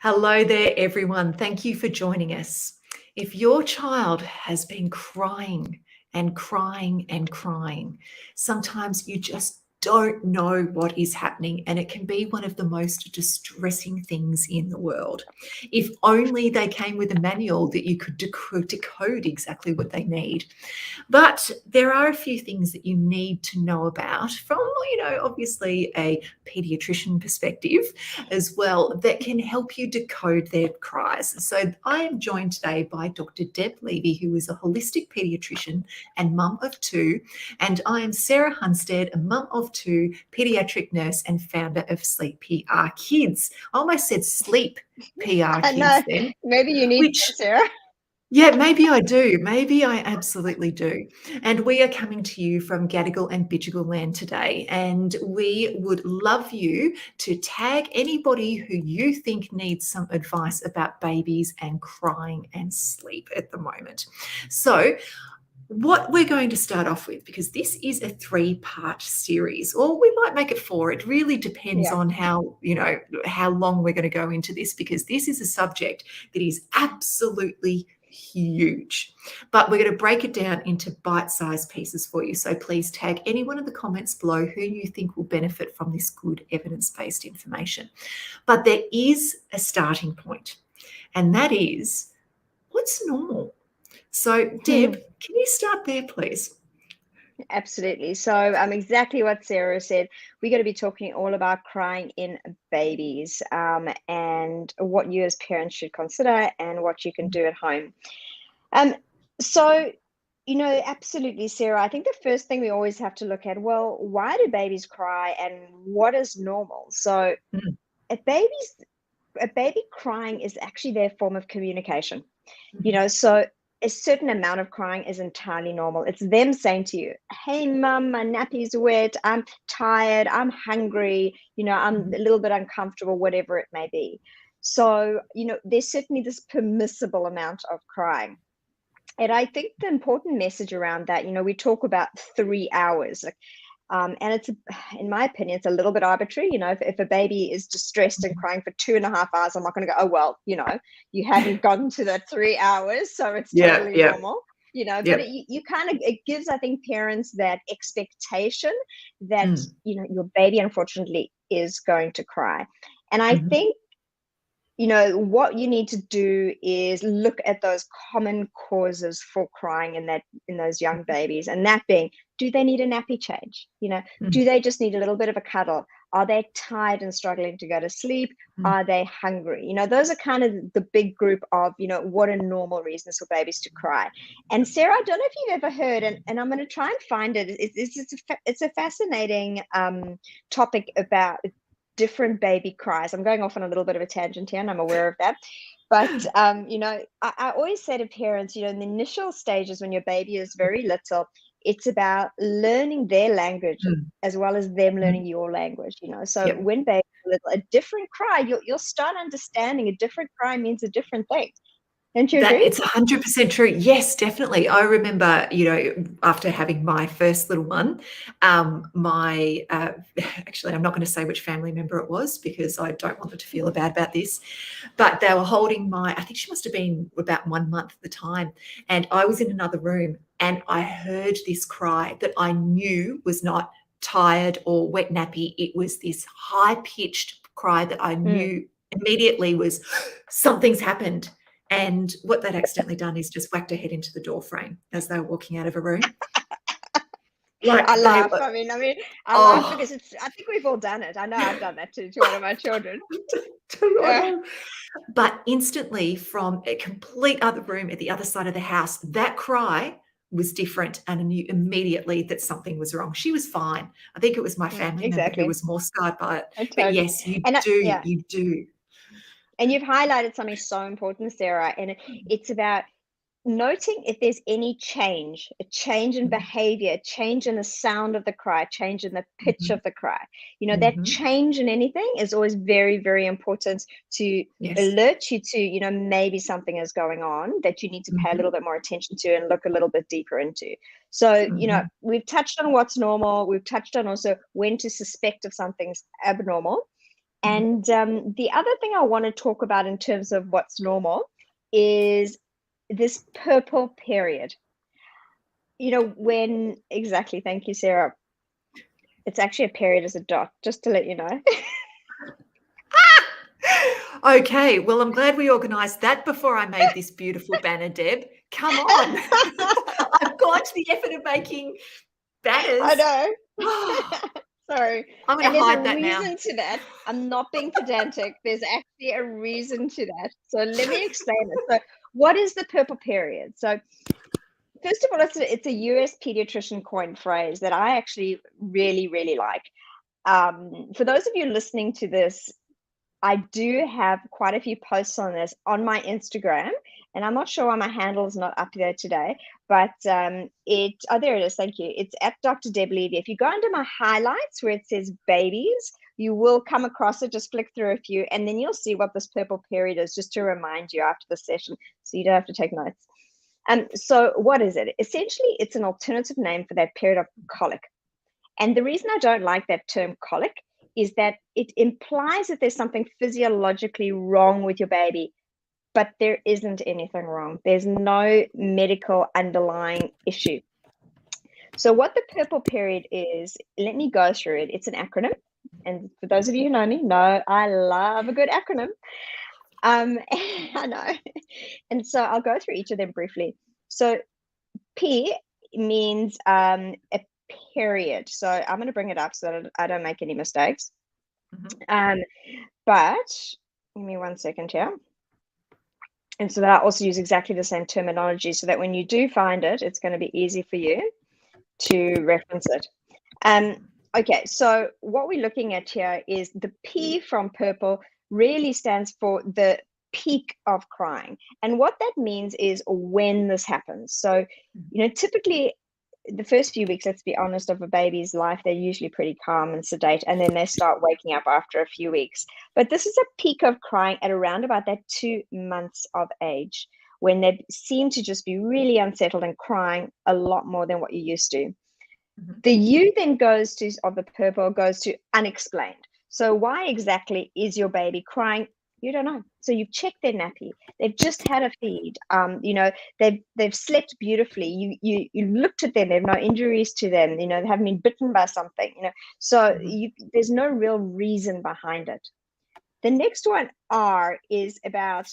Hello there, everyone. Thank you for joining us. If your child has been crying and crying and crying, sometimes you just don't know what is happening, and it can be one of the most distressing things in the world. If only they came with a manual that you could decode exactly what they need. But there are a few things that you need to know about from, obviously a paediatrician perspective as well that can help you decode their cries. So I am joined today by Dr. Deb Levy, who is a holistic paediatrician and mum of two. And I am Sarah Hunstead, a mum of two, paediatric nurse and founder of Sleep PR Kids. I almost said Sleep PR I know. Kids then. Maybe you need that, Sarah. Yeah, maybe I do. Maybe I absolutely do. And we are coming to you from Gadigal and Bidjigal land today. And we would love you to tag anybody who you think needs some advice about babies and crying and sleep at the moment. So, what we're going to start off with, because this is a 3-part series, or we might make it 4. It really depends on how long we're going to go into this, because this is a subject that is absolutely huge. But we're going to break it down into bite-sized pieces for you. So please tag anyone in the comments below who you think will benefit from this good evidence-based information. But there is a starting point, and that is, what's normal? So, Deb, can you start there, please? Absolutely. So exactly what Sarah said. We're going to be talking all about crying in babies, and what you as parents should consider and what you can do at home. So, absolutely, Sarah. I think the first thing we always have to look at, well, why do babies cry and what is normal? So a baby crying is actually their form of communication. So a certain amount of crying is entirely normal. It's them saying to you, hey, mum, my nappy's wet, I'm tired, I'm hungry, I'm a little bit uncomfortable, whatever it may be. So, there's certainly this permissible amount of crying. And I think the important message around that, we talk about 3 hours. And it's, in my opinion, it's a little bit arbitrary. If a baby is distressed and crying for 2.5 hours, I'm not going to go, oh, well, you hadn't gotten to that 3 hours, so it's totally normal. But it gives, I think, parents that expectation that, your baby, unfortunately, is going to cry. And I think, what you need to do is look at those common causes for crying in those young babies, and that being, do they need a nappy change? Do they just need a little bit of a cuddle? Are they tired and struggling to go to sleep? Are they hungry? Those are kind of the big group of, what are normal reasons for babies to cry. And Sarah, I don't know if you've ever heard, and I'm going to try and find it. It's a fascinating topic about different baby cries. I'm going off on a little bit of a tangent here, and I'm aware of that. But, I always say to parents, in the initial stages when your baby is very little, it's about learning their language as well as them learning your language, So when baby's little, a different cry, you'll start understanding a different cry means a different thing. Don't you agree? It's 100% true. Yes, definitely. I remember, after having my first little one, actually, I'm not going to say which family member it was because I don't want them to feel bad about this, but they were holding I think she must have been about 1 month at the time, and I was in another room and I heard this cry that I knew was not tired or wet nappy. It was this high-pitched cry that I knew immediately was something's happened. And what they'd accidentally done is just whacked her head into the door frame as they were walking out of a room. I laugh. I laugh because I think we've all done it. I know I've done that to one of my children. But instantly, from a complete other room at the other side of the house, that cry was different, and I knew immediately that something was wrong. She was fine. I think it was my family member who was more scarred by it. But yes, you do. And you've highlighted something so important, Sarah, and it's about noting if there's any change, a change in behavior, a change in the sound of the cry, a change in the pitch of the cry. That change in anything is always very, very important to alert you to, maybe something is going on that you need to pay a little bit more attention to and look a little bit deeper into. So, we've touched on what's normal. We've touched on also when to suspect if something's abnormal. And the other thing I want to talk about in terms of what's normal is this purple period. You know, when exactly, thank you, Sarah. It's actually a period as a dot, just to let you know. Okay, well, I'm glad we organised that before I made this beautiful banner, Deb. Come on. I've gone to the effort of making I banners. know. Sorry. I'm going And to there's hide a that now. reason to that. I'm not being pedantic. There's actually a reason to that. So let me explain it. So what is the purple period? So first of all, it's a US pediatrician coined phrase that I actually really, really like. For those of you listening to this, I do have quite a few posts on this on my Instagram, and I'm not sure why my handle is not up there today, but there it is. Thank you. It's at Dr. Deb Levy. If you go under my highlights where it says babies, you will come across it. Just flick through a few, and then you'll see what this purple period is, just to remind you after the session, so you don't have to take notes. So what is it? Essentially, it's an alternative name for that period of colic. And the reason I don't like that term colic is that it implies that there's something physiologically wrong with your baby, but there isn't anything wrong. There's no medical underlying issue. So what the purple period is, let me go through it. It's an acronym. And for those of you who know me, know I love a good acronym. I know. And so I'll go through each of them briefly. So P means a period. So I'm going to bring it up so that I don't make any mistakes. But give me 1 second here. And so that I also use exactly the same terminology so that when you do find it, it's going to be easy for you to reference it. Okay, so what we're looking at here is the P from purple really stands for the peak of crying. And what that means is when this happens. So, you know, typically the first few weeks, let's be honest, of a baby's life, they're usually pretty calm and sedate, and then they start waking up after a few weeks. But this is a peak of crying at around about that 2 months of age, when they seem to just be really unsettled and crying a lot more than what you're used to. The U then goes to, of the purple, goes to unexplained. So why exactly is your baby crying? You don't know. So you've checked their nappy. They've just had a feed. You know, they've slept beautifully. You looked at them. There are no injuries to them. You know, they haven't been bitten by something. You know, so there's no real reason behind it. The next one, R, is about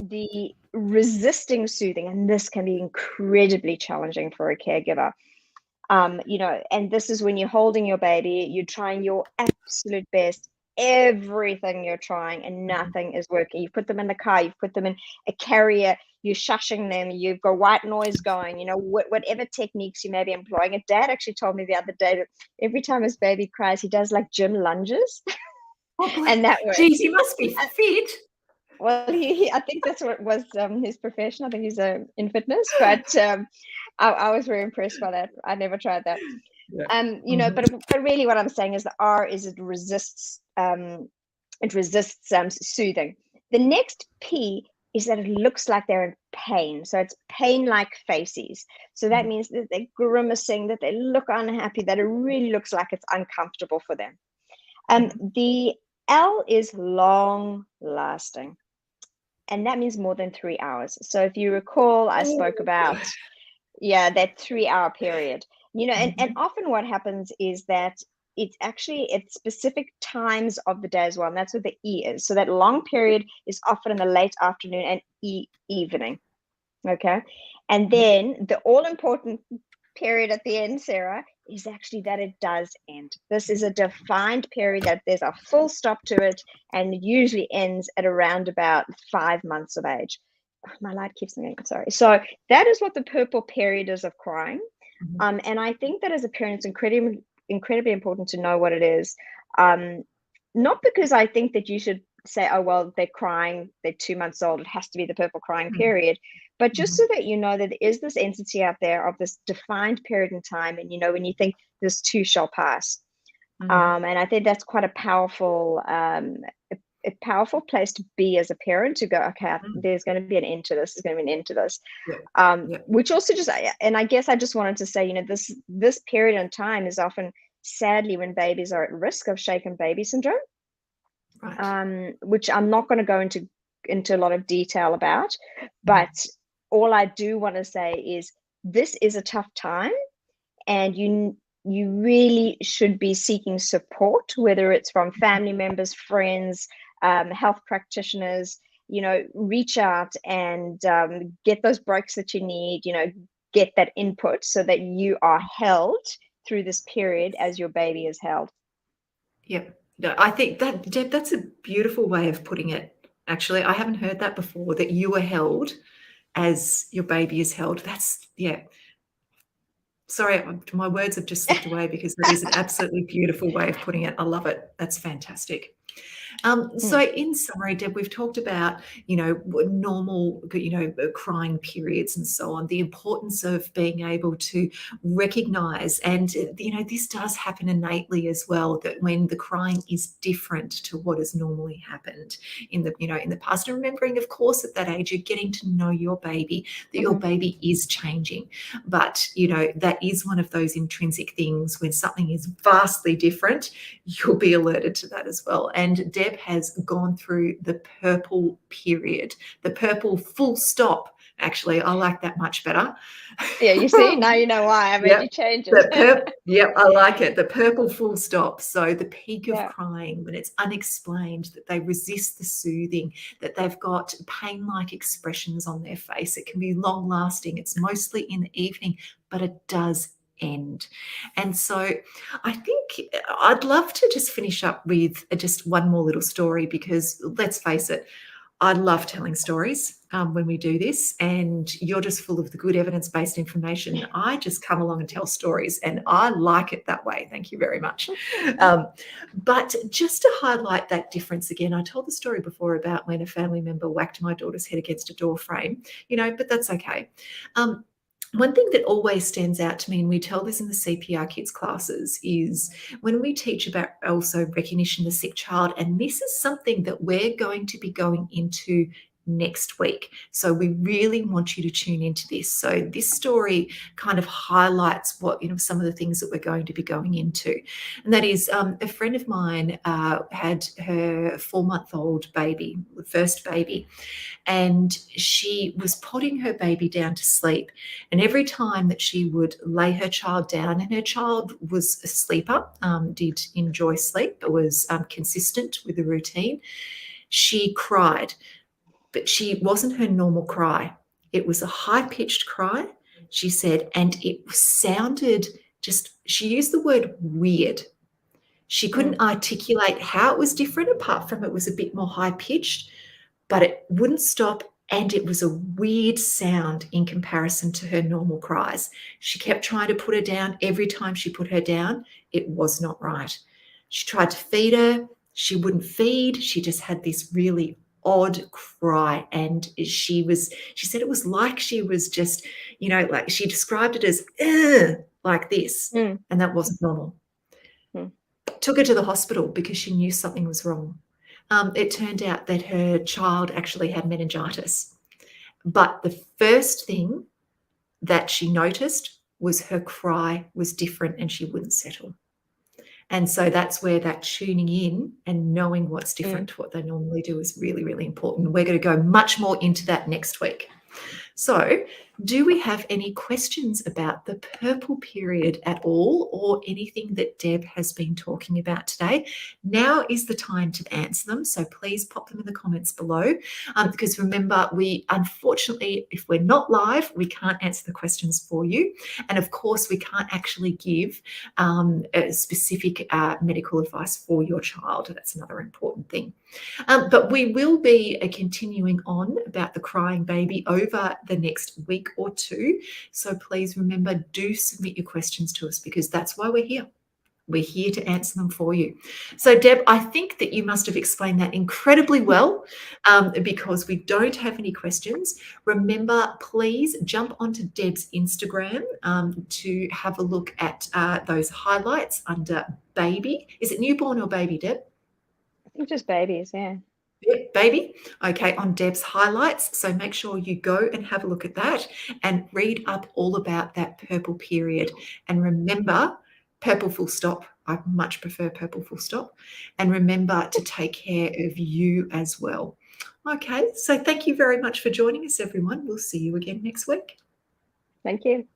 the resisting soothing, and this can be incredibly challenging for a caregiver. You know, and this is when you're holding your baby, you're trying your absolute best, everything you're trying, and nothing is working. You've put them in the car, you've put them in a carrier, you're shushing them, you've got white noise going, you know, whatever techniques you may be employing. And Dad actually told me the other day that every time his baby cries, he does like gym lunges. And that works. Geez, you must be fit. Well, I think that's what was his profession. I think he's in fitness, but I was very impressed by that. I never tried that. You know, but really what I'm saying is the R is it resists soothing. The next P is that it looks like they're in pain. So it's pain-like faces. So that means that they're grimacing, that they look unhappy, that it really looks like it's uncomfortable for them. The L is long lasting. And that means more than 3 hours. So if you recall, I spoke about, that 3 hour period, you know, and often what happens is that it's actually at specific times of the day as well. And that's what the E is. So that long period is often in the late afternoon and evening. Okay. And then the all important period at the end, Sarah, is actually that it does end. This is a defined period that there's a full stop to it, and it usually ends at around about 5 months of age. My light keeps moving, sorry. So that is what the purple period is of crying. And I think that as a parent, it's incredibly important to know what it is. Not because I think that you should say, oh, well, they're crying, they're 2 months old, it has to be the purple crying period, but just so that you know that there is this entity out there of this defined period in time, and you know, when you think this too shall pass. And I think that's quite a powerful place to be as a parent, to go, okay, there's going to be an end to this, there's going to be an end to this. Which also just, and I guess I just wanted to say, you know, this period in time is often, sadly, when babies are at risk of shaken baby syndrome. Right. which I'm not going to go into a lot of detail about. Mm. But all I do want to say is this is a tough time, and you really should be seeking support, whether it's from family members, friends, health practitioners. Reach out and get those breaks that you need. Get that input so that you are held through this period as your baby is held. Yep. No, I think that, Deb, that's a beautiful way of putting it. Actually, I haven't heard that before, that you are held as your baby is held. That's, yeah. Sorry, my words have just slipped away because that is an absolutely beautiful way of putting it. I love it. That's fantastic. So Mm, in summary, Deb, we've talked about, normal, crying periods and so on, the importance of being able to recognize, and, this does happen innately as well, that when the crying is different to what has normally happened in the past, and remembering, of course, at that age, you're getting to know your baby, that your mhm. baby is changing. But, that is one of those intrinsic things. When something is vastly different, you'll be alerted to that as well. And Deb has gone through the purple period, the purple full stop. Actually, I like that much better. Yeah, you see, now you know why I made Yep. you change it. Yep, I like it. The purple full stop. So the peak of Yeah. crying, when it's unexplained, that they resist the soothing, that they've got pain-like expressions on their face. It can be long lasting. It's mostly in the evening, but it does end. And so I think I'd love to just finish up with just one more little story, because let's face it, I love telling stories when we do this, and you're just full of the good evidence-based information. I just come along and tell stories, and I like it that way. Thank you very much. But just to highlight that difference again, I told the story before about when a family member whacked my daughter's head against a door frame, but that's okay. One thing that always stands out to me, and we tell this in the CPR kids classes, is when we teach about also recognition of the sick child. And this is something that we're going to be going into next week. So we really want you to tune into this. So this story kind of highlights what, some of the things that we're going to be going into. And that is, a friend of mine had her 4-month-old baby, first baby, and she was putting her baby down to sleep. And every time that she would lay her child down, and her child was a sleeper, did enjoy sleep, but was consistent with the routine, she cried. But she wasn't her normal cry. It was a high-pitched cry, she said, and it sounded she used the word weird. She couldn't Mm, articulate how it was different, apart from it was a bit more high-pitched, but it wouldn't stop, and it was a weird sound in comparison to her normal cries. She kept trying to put her down. Every time she put her down, it was not right. She tried to feed her. She wouldn't feed. She just had this really odd cry, and she said it was like she was just, like she described it as like this, mm, and that wasn't normal. mm, Took her to the hospital because she knew something was wrong. It turned out that her child actually had meningitis. But the first thing that she noticed was her cry was different, and she wouldn't settle. And so that's where that tuning in and knowing what's mm. different to what they normally do is really, really important. We're going to go much more into that next week. So, do we have any questions about the purple period at all, or anything that Deb has been talking about today? Now is the time to answer them. So please pop them in the comments below. Because remember, unfortunately, if we're not live, we can't answer the questions for you. And of course, we can't actually give a specific medical advice for your child. That's another important thing. But we will be continuing on about the crying baby over the next week or two. So please remember, do submit your questions to us, because that's why we're here. We're here to answer them for you. So, Deb, I think that you must have explained that incredibly well, because we don't have any questions. Remember, please jump onto Deb's Instagram to have a look at those highlights under baby. Is it newborn or baby, Deb? I think just babies, yeah. Yep, baby. Okay, on Deb's highlights. So make sure you go and have a look at that and read up all about that purple period. And remember, purple full stop. I much prefer purple full stop. And remember to take care of you as well. Okay, so thank you very much for joining us, everyone. We'll see you again next week. Thank you.